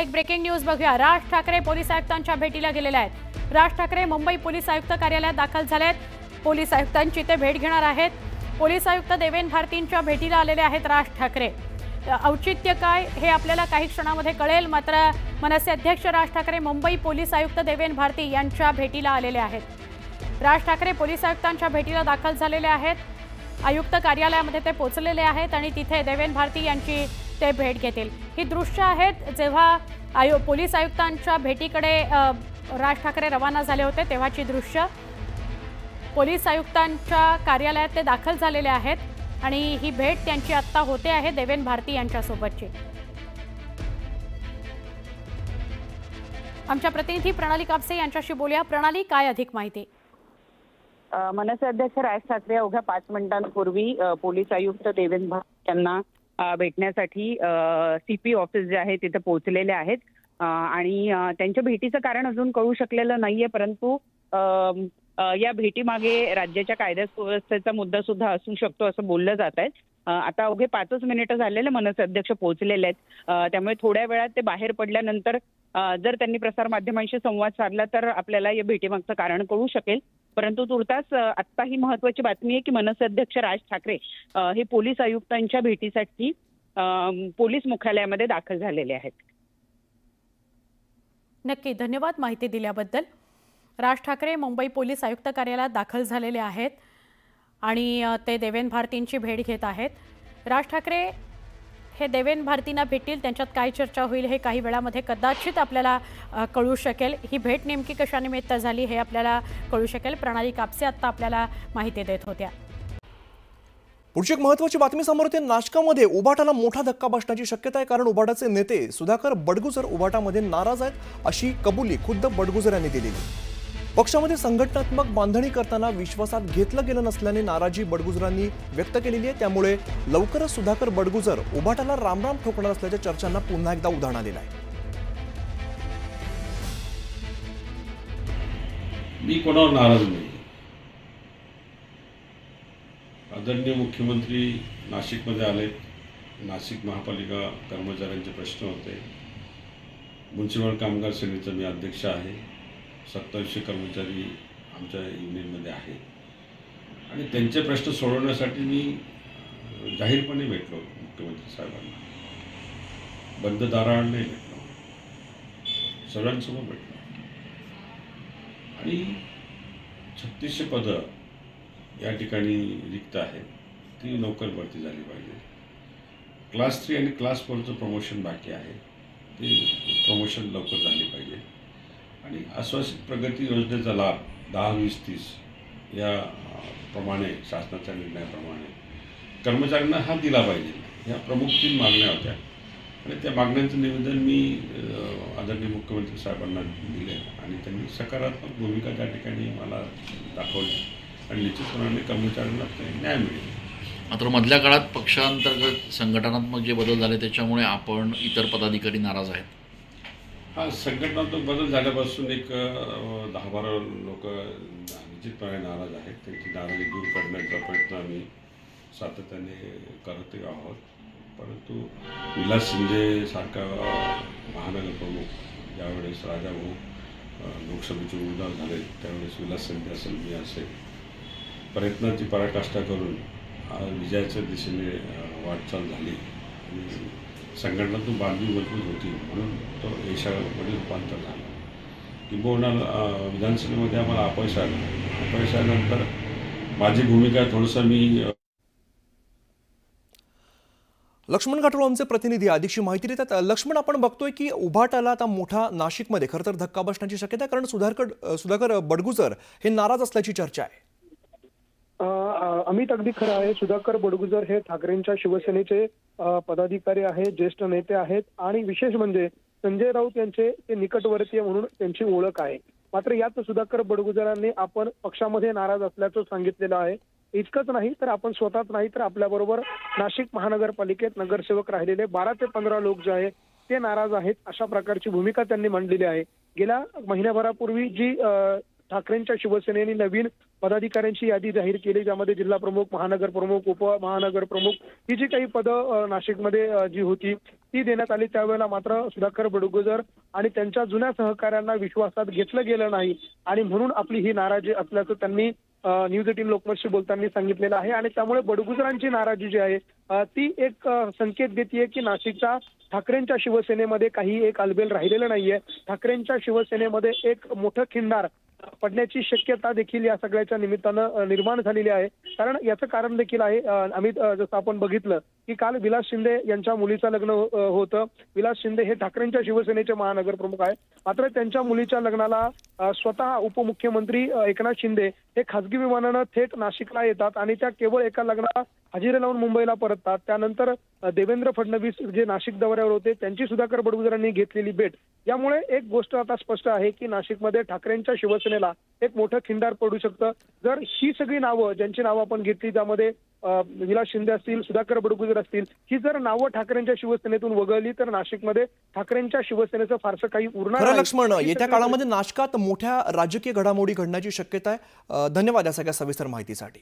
एक breaking news बघूया। Raj Thackeray police आयुक्तांच्या भेटीला गेलेले आहेत। राज ठाकरे मुंबई पोलीस आयुक्त कार्यालयात दाखल झालेत। पोलीस आयुक्तांची ते भेट घेणार आहेत। पोलीस आयुक्त देवेन भारतींच्या भेटीला आलेले आहेत राज ठाकरे। औचित्य काय हे आपल्याला काही क्षणामध्ये कळेल। मात्र मनसे अध्यक्ष राज ठाकरे मुंबई पोलीस आयुक्त देवेन भारती यांच्या भेटीला आलेले आहेत। राज ठाकरे पोलीस आयुक्तांच्या भेटीला दाखल झालेले आहेत। आयुक्त कार्यालयामध्ये ते पोहोचलेले आहेत आणि तिथे देवेन भारती यांची ते भेट घेतील। ही दृश्य आहेत जेव्हा पोलीस आयुक्तांच्या भेटीकडे राज ठाकरे रवाना झाले होते तेव्हाची दृश्य। पोलीस आयुक्तांच्या कार्यालयात ते दाखल झालेले आहेत आणि ही भेट त्यांची आता होते आहे देवेन भारती यांच्यासोबतची। आमच्या प्रतिनिधी प्रणाली कापसे यांच्याशी बोलूया। प्रणाली, काय अधिक माहिती? मनसे अध्यक्ष राज ठाकरे अवघ्या 5 मिनिटांपूर्वी पोलीस आयुक्त देवेन भारती यांना भेटण्यासाठी सीपी ऑफिस जे आहे तिथे पोहोचलेले आहेत आणि त्यांच्या भेटीचं कारण अजून कळू शकलेलं नाहीये, परंतु या भेटीमागे राज्याच्या कायदा सुव्यवस्थेचा मुद्दा सुद्धा असू शकतो असं बोललं जात आहे। आता अवघे 5 मिनिटं झालेले मनसे अध्यक्ष पोहोचलेले आहेत, त्यामुळे थोड्या वेळात ते बाहेर पडल्यानंतर जर त्यांनी प्रसारमाध्यमांशी संवाद साधला तर आपल्याला या भेटीमागचं कारण कळू शकेल। परंतु तुर्तास आत्ता ही महत्त्वाची बातमी आहे की मनसे अध्यक्ष राज ठाकरे हे पोलीस आयुक्तांच्या भेटीसाठी पोलीस मुख्यालयामध्ये दाखल झालेले आहेत। नक्की, धन्यवाद माहिती दिल्याबद्दल। राज ठाकरे मुंबई पोलीस आयुक्त कार्यालयात दाखल झालेले आहेत आणि ते देवेन भारतींची भेट घेत आहेत। राज ठाकरे हे देवेन भारतींना भेटतील, त्यांच्यात काय चर्चा होईल हे काही वेळामध्ये कदाचित आपल्याला कळू शकेल। ही भेट नेमकी कशानिमित्त झाली हे आपल्याला कळू शकेल। प्रणाली कापसे आता आपल्याला माहिती देत होत्या। पुढची एक महत्त्वाची बातमी समोर येते। नाशकामध्ये उभाटाला मोठा धक्का बसण्याची शक्यता आहे, कारण उभाटाचे नेते सुधाकर बडगुजर उभाटामध्ये नाराज आहेत अशी कबुली खुद्द बडगुजर यांनी दिलेली। पक्षामध्ये संघटनात्मक बांधणी करताना विश्वासात घेतलं गेलं नसल्याने नाराजी बडगुजरांनी व्यक्त केलेली आहे। त्यामुळे लवकरच सुधाकर बडगुजर उभाटाला रामराम ठोकणार असल्याच्या चर्चांना पुन्हा एकदा उधाण आलेलं आहे। मी कोणावर नाराज नाही। आदरणीय मुख्यमंत्री नाशिकमध्ये आले। नाशिक महापालिका कर्मचाऱ्यांचे प्रश्न होते। म्युनिसिपल कामगार सेनेचा मी अध्यक्ष आहे। 2700 कर्मचारी आमच्या युनियनमध्ये आहेत आणि त्यांचे प्रश्न सोडवण्यासाठी मी जाहीरपणे भेटलो मुख्यमंत्री साहेबांना। बंद दाराआड नाही भेटलो, सगळ्यांसमोर भेटलो आणि 3600 पदं या ठिकाणी रिक्त आहेत, ती लवकर भरती झाली पाहिजे। क्लास 3 आणि क्लास 4चं प्रमोशन बाकी आहे, ते प्रमोशन लवकर झाले पाहिजे आणि आश्वासित प्रगती योजनेचा लाभ 10, 20, 30 या प्रमाणे शासनाच्या निर्णयाप्रमाणे कर्मचाऱ्यांना हा दिला पाहिजे। ह्या प्रमुख 3 मागण्या होत्या आणि त्या मागण्यांचं निवेदन मी आदरणीय मुख्यमंत्री साहेबांना दिले आणि त्यांनी सकारात्मक भूमिका त्या ठिकाणी मला दाखवली आणि निश्चितपणाने कर्मचाऱ्यांना न्याय मिळेल। मात्र मधल्या काळात पक्षांतर्गत संघटनात्मक जे बदल झाले त्याच्यामुळे आपण इतर पदाधिकारी नाराज आहेत। हा संघटनात्मक बदल झाल्यापासून एक 10-12 लोक निश्चितपणे नाराज आहेत। त्यांची नाराजी दूर करण्याचा प्रयत्न आम्ही सातत्याने करत आहोत, परंतु विलास शिंदे सारखा महानगर प्रमुख ज्यावेळेस राजाभाऊ लोकसभेचे उमेदवार झाले त्यावेळेस विलास शिंदे असेल, मी असेल, प्रयत्नाची पराकाष्ठा करून विजयाच्या दिशेने वाटचाल झाली आणि संघटनातून बांधणी मजबूत होती म्हणून तो यशामध्ये रूपांतर झालं। किंबहुना विधानसभेमध्ये आम्हाला अपयश आलं। अपयश आल्यानंतर माझी भूमिका थोडंसं मी लक्ष्मण गाठोळ आमचे प्रतिनिधी अधिकची माहिती देतात। लक्ष्मण, आपण बघतोय की उभाटाला आता मोठा नाशिकमध्ये खरं तर धक्का बसण्याची शक्यता आहे, कारण सुधाकर बडगुजर हे नाराज असल्याची चर्चा आहे। अमित, अगदी खरं आहे। सुधाकर बडगुजर हे ठाकरेंच्या शिवसेनेचे पदाधिकारी आहेत, ज्येष्ठ नेते आहेत आणि विशेष म्हणजे संजय राऊत यांचे ते निकटवर्तीय म्हणून त्यांची ओळख आहे। मात्र यात सुधाकर बडगुजरांनी आपण पक्षामध्ये नाराज असल्याचं सांगितलेलं आहे। इतकंच नाही तर आपण स्वतःच नाही तर आपल्याबरोबर नाशिक महानगरपालिकेत नगरसेवक राहिलेले 12 ते 15 लोक जे आहेत ते नाराज आहेत, अशा प्रकारची भूमिका त्यांनी मांडलेली आहे। गेल्या महिन्याभरापूर्वी जी ठाकरेंच्या शिवसेनेने नवीन पदाधिकाऱ्यांची यादी जाहीर केली, ज्यामध्ये जिल्हा प्रमुख, महानगर प्रमुख, उपमहानगर प्रमुख ही जी काही पदं नाशिकमध्ये जी होती ती देण्यात आली। त्यावेळेला मात्र सुधाकर बडगुजर आणि त्यांच्या जुन्या सहकाऱ्यांना विश्वासात घेतलं गेलं नाही आणि म्हणून आपली ही नाराजी असल्याचं त्यांनी न्यूज 18 लोकमतशी बोलताना सांगितलेलं आहे। आणि त्यामुळे बडगुजरांची नाराजी जी आहे ती एक संकेत देते की नाशिकच्या ठाकरेंच्या शिवसेनेमध्ये काही एक अलबेल राहिलेलं नाहीये। ठाकरेंच्या शिवसेनेमध्ये एक मोठं खिंडार पडण्याची शक्यता देखील या सगळ्याच्या निमित्तानं निर्माण झालेली आहे। कारण याचं कारण देखील आहे, अमित, जसं आपण बघितलं की काल विलास शिंदे यांच्या मुलीचं लग्न होतं। विलास शिंदे हे ठाकरेंच्या शिवसेनेचे महानगर प्रमुख आहे, मात्र त्यांच्या मुलीच्या लग्नाला स्वतः उपमुख्यमंत्री एकनाथ शिंदे हे खासगी विमानानं थेट नाशिकला येतात आणि त्या केवळ एका लग्नाला हजेरी लावून मुंबईला परततात। त्यानंतर देवेंद्र फडणवीस जे नाशिक दौऱ्यावर होते त्यांची सुधाकर बडगुजरांनी घेतलेली भेट, यामुळे एक गोष्ट आता स्पष्ट आहे की नाशिकमध्ये ठाकरेंच्या शिवसेनेला एक मोठं खिंडार पडू शकतं। जर ही सगळी नावं, ज्यांची नावं आपण घेतली त्यामध्ये विलास शिंदे असतील, सुधाकर बडगुजर असतील, ही जर नावं ठाकरेंच्या शिवसेनेतून वगळली तर नाशिकमध्ये ठाकरेंच्या शिवसेनेचं फारसं काही उरणार नाही। लक्ष्मण, येत्या काळामध्ये नाशकात मोठ्या राजकीय घडामोडी घडण्याची शक्यता आहे। धन्यवाद या सगळ्या सविस्तर माहितीसाठी।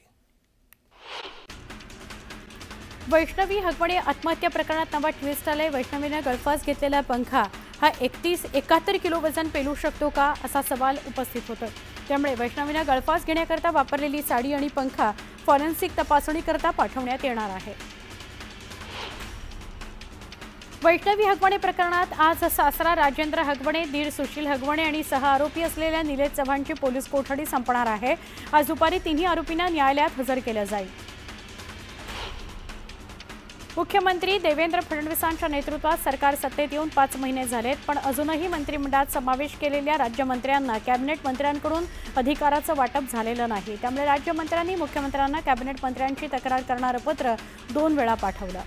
वैष्णवी हगवणे आत्महत्या प्रकरणात नवा ट्विस्ट आलाय। वैष्णवीने गळफास घेतलेला पंखा हा 71 किलो वजन पेलू शकतो का, असा सवाल उपस्थित होतोय। त्यामुळे वैष्णवीने गळफास घेण्याकरता वापरलेली साडी आणि पंखा फॉरेन्सिक तपासणीकरता पाठवण्यात येणार आहे। वैष्णवी हगवणे प्रकरणात आज सासरा राजेंद्र हगवणे, दीर सुशील हगवणे आणि 6 आरोपी असलेल्या निलेश चव्हाणची पोलीस कोठडी संपणार आहे। आज दुपारी तिन्ही आरोपींना न्यायालयात हजर केलं जाईल। मुख्यमंत्री देवेंद्र फडणवीसांच्या नेतृत्वात सरकार सत्तेत येऊन 5 महिने झालेत, पण अजूनही मंत्रिमंडळात समावेश केलेल्या राज्यमंत्र्यांना कॅबिनेट मंत्र्यांकडून अधिकाराचं वाटप झालेलं नाही। त्यामुळे राज्यमंत्र्यांनी मुख्यमंत्र्यांना कॅबिनेट मंत्र्यांची तक्रार करणारं पत्र 2 वेळा पाठवलं।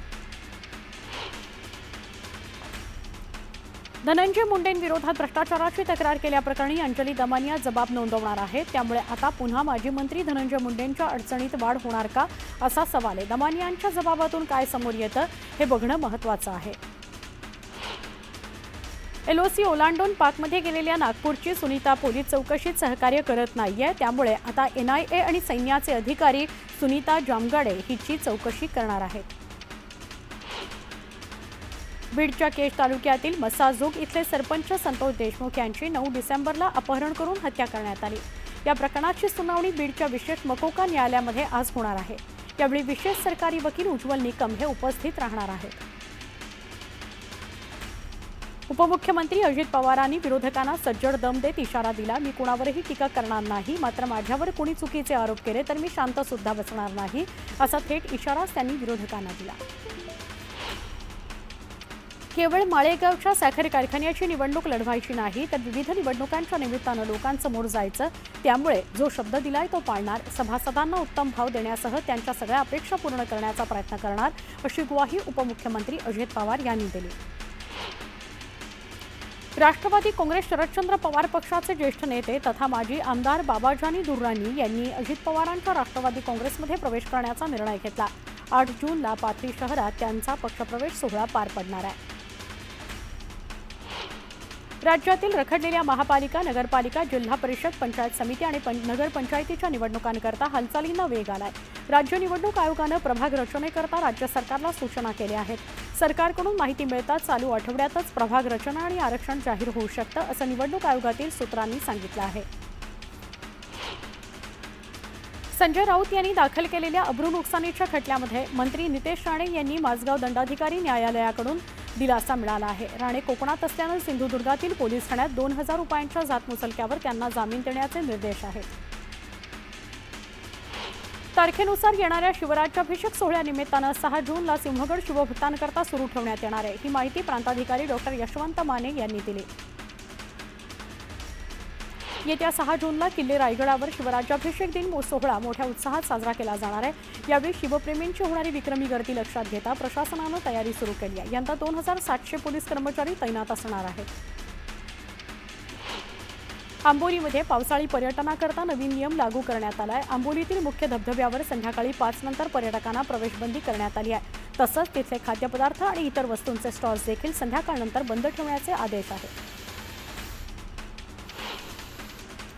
धनंजय मुंडेंविरोधात भ्रष्टाचाराची तक्रार केल्याप्रकरणी अंजली दमानिया जबाब नोंदवणार आहेत। त्यामुळे आता पुन्हा माजी मंत्री धनंजय मुंडेंच्या अडचणीत वाढ होणार का, असा सवाल आहे। दमानियांच्या जबाबातून काय समोर येतं हे बघणं महत्त्वाचं आहे। LOC ओलांडून पाकमध्ये गेलेल्या नागपूरची सुनीता पोलीस चौकशीत सहकार्य करत नाहीये। त्यामुळे आता NIA आणि सैन्याचे अधिकारी सुनीता जामगाडे हिची चौकशी करणार आहेत। बीडच्या केज तालुक्यातील मसाजोग इथले सरपंच संतोष देशमुख यांची 9 डिसेंबरला अपहरण करून हत्या करण्यात आली। या प्रकरणाची सुनावणी बीडच्या विशेष मकोका न्यायालयामध्ये आज होणार आहे। यावेळी विशेष सरकारी वकील उज्ज्वल निकम हे उपस्थित राहणार आहेत। उपमुख्यमंत्री अजित पवारांनी विरोधकांना सज्जड दम देत इशारा दिला, मी कुणावरही टीका करणार नाही, मात्र माझ्यावर कोणी चुकीचे आरोप केले तर मी शांत सुद्धा बसणार नाही, असा थेट इशारा त्यांनी विरोधकांना दिला। केवळ माळेगावच्या साखर कारखान्याची निवडणूक लढवायची नाही तर विविध निवडणुकांच्या निमित्तानं लोकांसमोर जायचं। त्यामुळे जो शब्द दिलाय तो पाळणार, सभासदांना उत्तम भाव देण्यासह त्यांच्या सगळ्या अपेक्षा पूर्ण करण्याचा प्रयत्न करणार, अशी ग्वाही उपमुख्यमंत्री अजित पवार यांनी दिली। राष्ट्रवादी काँग्रेस शरदचंद्र पवार पक्षाचे ज्येष्ठ नेते तथा माजी आमदार बाबाजानी दुर्राणी यांनी अजित पवारांच्या राष्ट्रवादी काँग्रेसमध्ये प्रवेश करण्याचा निर्णय घेतला। 8 जूनला पाथरी शहरात त्यांचा पक्षप्रवेश सोहळा पार पडणार आहे। राज्यातील रखडलेल्या महापालिका, नगरपालिका, जिल्हा परिषद, पंचायत समिती आणि नगरपंचायतीच्या निवडणुकांकरता हालचालींना वेग आलाय। राज्य निवडणूक आयोगानं प्रभाग रचनेकरता राज्य सरकारला सूचना केल्या आहेत। सरकारकडून माहिती मिळताच चालू आठवड्यातच प्रभाग रचना आणि आरक्षण जाहीर होऊ शकतं, असं निवडणूक आयोगातील सूत्रांनी सांगितलं आहे। संजय राऊत यांनी दाखल केलेल्या अब्रू नुकसानीच्या खटल्यामध्ये मंत्री नितेश राणे यांनी माझगाव दंडाधिकारी न्यायालयाकडून दिलासा मिळाला आहे। राणे कोकणात असल्यानं सिंधुदुर्गातील पोलीस ठाण्यात 2000 रुपयांच्या जात मुचलक्यावर त्यांना जामीन देण्याचे निर्देश आहेत। तारखेनुसार येणाऱ्या शिवराज्याभिषेक सोहळ्यानिमित्तानं 6 जूनला सिंहगड शिवभक्तांकरता सुरू ठेवण्यात येणार आहे। ही माहिती प्रांताधिकारी डॉक्टर यशवंत माने यांनी दिली। येत्या 6 जूनला किल्ले रायगडावर शिवराज्याभिषेक दिन सोहळा मोठ्या उत्साहात साजरा केला जाणार आहे। यावेळी शिवप्रेमींची होणारी विक्रमी गर्दी लक्षात घेता प्रशासनानं तयारी सुरू केली आहे। यंदा 2700 पोलीस कर्मचारी तैनात असणार आहेत। आंबोलीमध्ये पावसाळी पर्यटनाकरता नवीन नियम लागू करण्यात आला आहे। आंबोलीतील मुख्य धबधब्यावर संध्याकाळी 5 नंतर पर्यटकांना प्रवेशबंदी करण्यात आली आहे। तसंच तिथले खाद्यपदार्थ आणि इतर वस्तूंचे स्टॉल्स देखील संध्याकाळनंतर बंद ठेवण्याचे आदेश आहेत।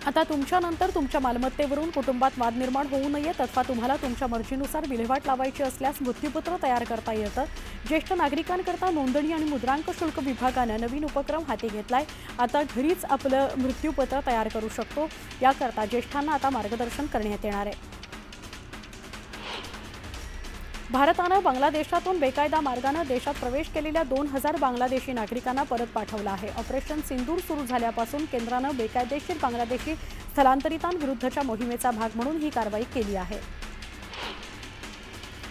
आता तुमच्यानंतर तुमच्या मालमत्तेवरून कुटुंबात वाद निर्माण होऊ नयेत अथवा तुम्हाला तुमच्या मर्जीनुसार विल्हेवाट लावायची असल्यास मृत्यूपत्र तयार करता येतं. ज्येष्ठ नागरिकांकरता नोंदणी आणि मुद्रांक शुल्क विभागानं नवीन उपक्रम हाती घेतलाय. आता घरीच आपलं मृत्यूपत्र तयार करू शकतो. याकरता ज्येष्ठांना आता मार्गदर्शन करण्यात येणार आहे. भारतानं बांगलादेशातून बेकायदा मार्गानं देशात प्रवेश केलेल्या 2000 बांगलादेशी नागरिकांना परत पाठवलं आहे. ऑपरेशन सिंदूर सुरू झाल्यापासून केंद्रानं बेकायदेशीर बांगलादेशी स्थलांतरितांविरुद्धच्या मोहिमेचा भाग म्हणून ही कारवाई केली आहे.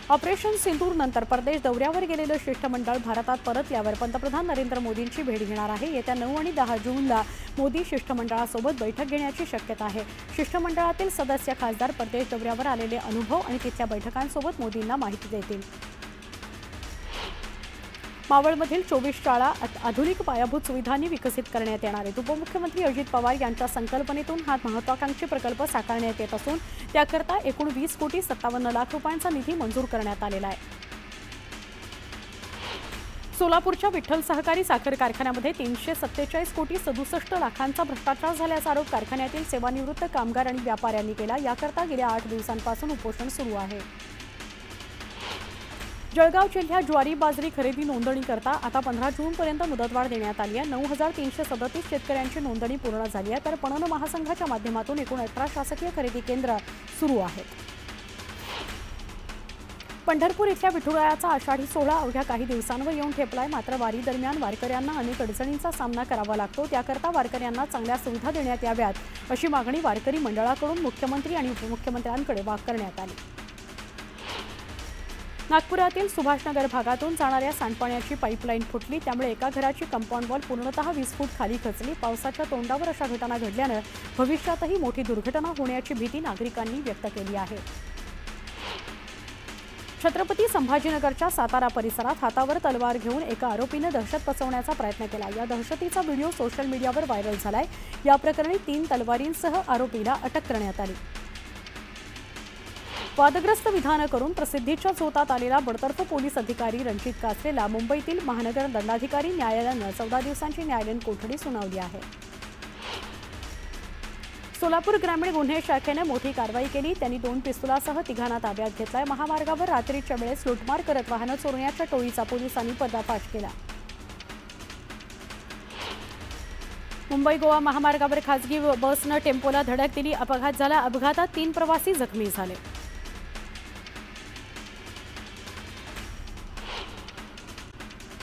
ऑपरेशन सिंदूर नंतर परदेश दौऱ्यावर गेलेलं शिष्टमंडळ भारतात परतल्यावर पंतप्रधान नरेंद्र मोदींची भेट घेणार आहे. येत्या 9 आणि 10 जूनला मोदी शिष्टमंडळासोबत बैठक घेण्याची शक्यता आहे. शिष्टमंडळातील सदस्य खासदार परदेश दौऱ्यावर आलेले अनुभव आणि तिथल्या बैठकांसोबत मोदींना माहिती देतील. मावळमधील 24 शाळा आधुनिक पायाभूत सुविधांनी विकसित करण्यात येणार आहेत. उपमुख्यमंत्री अजित पवार यांच्या संकल्पनेतून हा महत्त्वाकांक्षी प्रकल्प साकारण्यात येत असून त्याकरता एकूण 20,57 लाख रुपयांचा निधी मंजूर करण्यात आलेला आहे. सोलापूरच्या विठ्ठल सहकारी साखर कारखान्यामध्ये 347,67 लाखांचा भ्रष्टाचार झाल्याचा आरोप कारखान्यातील सेवानिवृत्त कामगार आणि व्यापाऱ्यांनी केला. याकरता गेल्या 8 दिवसांपासून उपोषण सुरू आहे. जळगाव जिल्ह्यात ज्वारी बाजरी खरेदी नोंदणी करता आता 15 जूनपर्यंत मुदतवाढ देण्यात आली आहे. 9,337 शेतकऱ्यांची नोंदणी पूर्ण झाली आहे. तर पणन महासंघाच्या माध्यमातून एकूण 18 शासकीय खरेदी केंद्र सुरू आहेत. पंढरपूर इथल्या विठुरायाचा आषाढी सोहळा अवघ्या काही दिवसांवर येऊन ठेपलाय. मात्र वारी दरम्यान वारकऱ्यांना अनेक अडचणींचा सामना करावा लागतो. त्याकरता वारकऱ्यांना चांगल्या सुविधा देण्यात याव्यात अशी मागणी वारकरी मंडळाकडून मुख्यमंत्री आणि उपमुख्यमंत्र्यांकडे करण्यात आली. नागपुरातील सुभाषनगर भागातून जाणाऱ्या सांडपाण्याची पाईपलाईन फुटली. त्यामुळे एका घराची कंपाऊंड वॉल पूर्णतः 20 फूट खाली खचली. पावसाच्या तोंडावर अशा घटना घडल्यानं भविष्यातही मोठी दुर्घटना होण्याची भीती नागरिकांनी व्यक्त केली आहे. छत्रपती संभाजीनगरच्या सातारा परिसरात हातावर तलवार घेऊन एका आरोपीनं दहशत पसरवण्याचा प्रयत्न केला. या दहशतीचा व्हिडिओ सोशल मीडियावर व्हायरल झालाय. या प्रकरणी 3 तलवारींसह आरोपीला अटक करण्यात आली. वादग्रस्त विधानं करून प्रसिद्धीच्या झोतात आलेला बडतर्फ पोलीस अधिकारी रणजित कासरेला मुंबईतील महानगर दंडाधिकारी न्यायालयानं 14 दिवसांची न्यायालयीन कोठडी सुनावली आहे. सोलापूर ग्रामीण गुन्हे शाखेने मोठी कारवाई केली. त्यांनी 2 पिस्तुलासह 3 ताब्यात घेतलाय. महामार्गावर रात्रीच्या वेळेस लुटमार करत वाहनं चोरण्याच्या टोळीचा पोलिसांनी पर्दाफाश केला. मुंबई गोवा महामार्गावर खासगी बसनं टेम्पोला धडक दिली. अपघात झाला. अपघातात 3 प्रवासी जखमी झाले.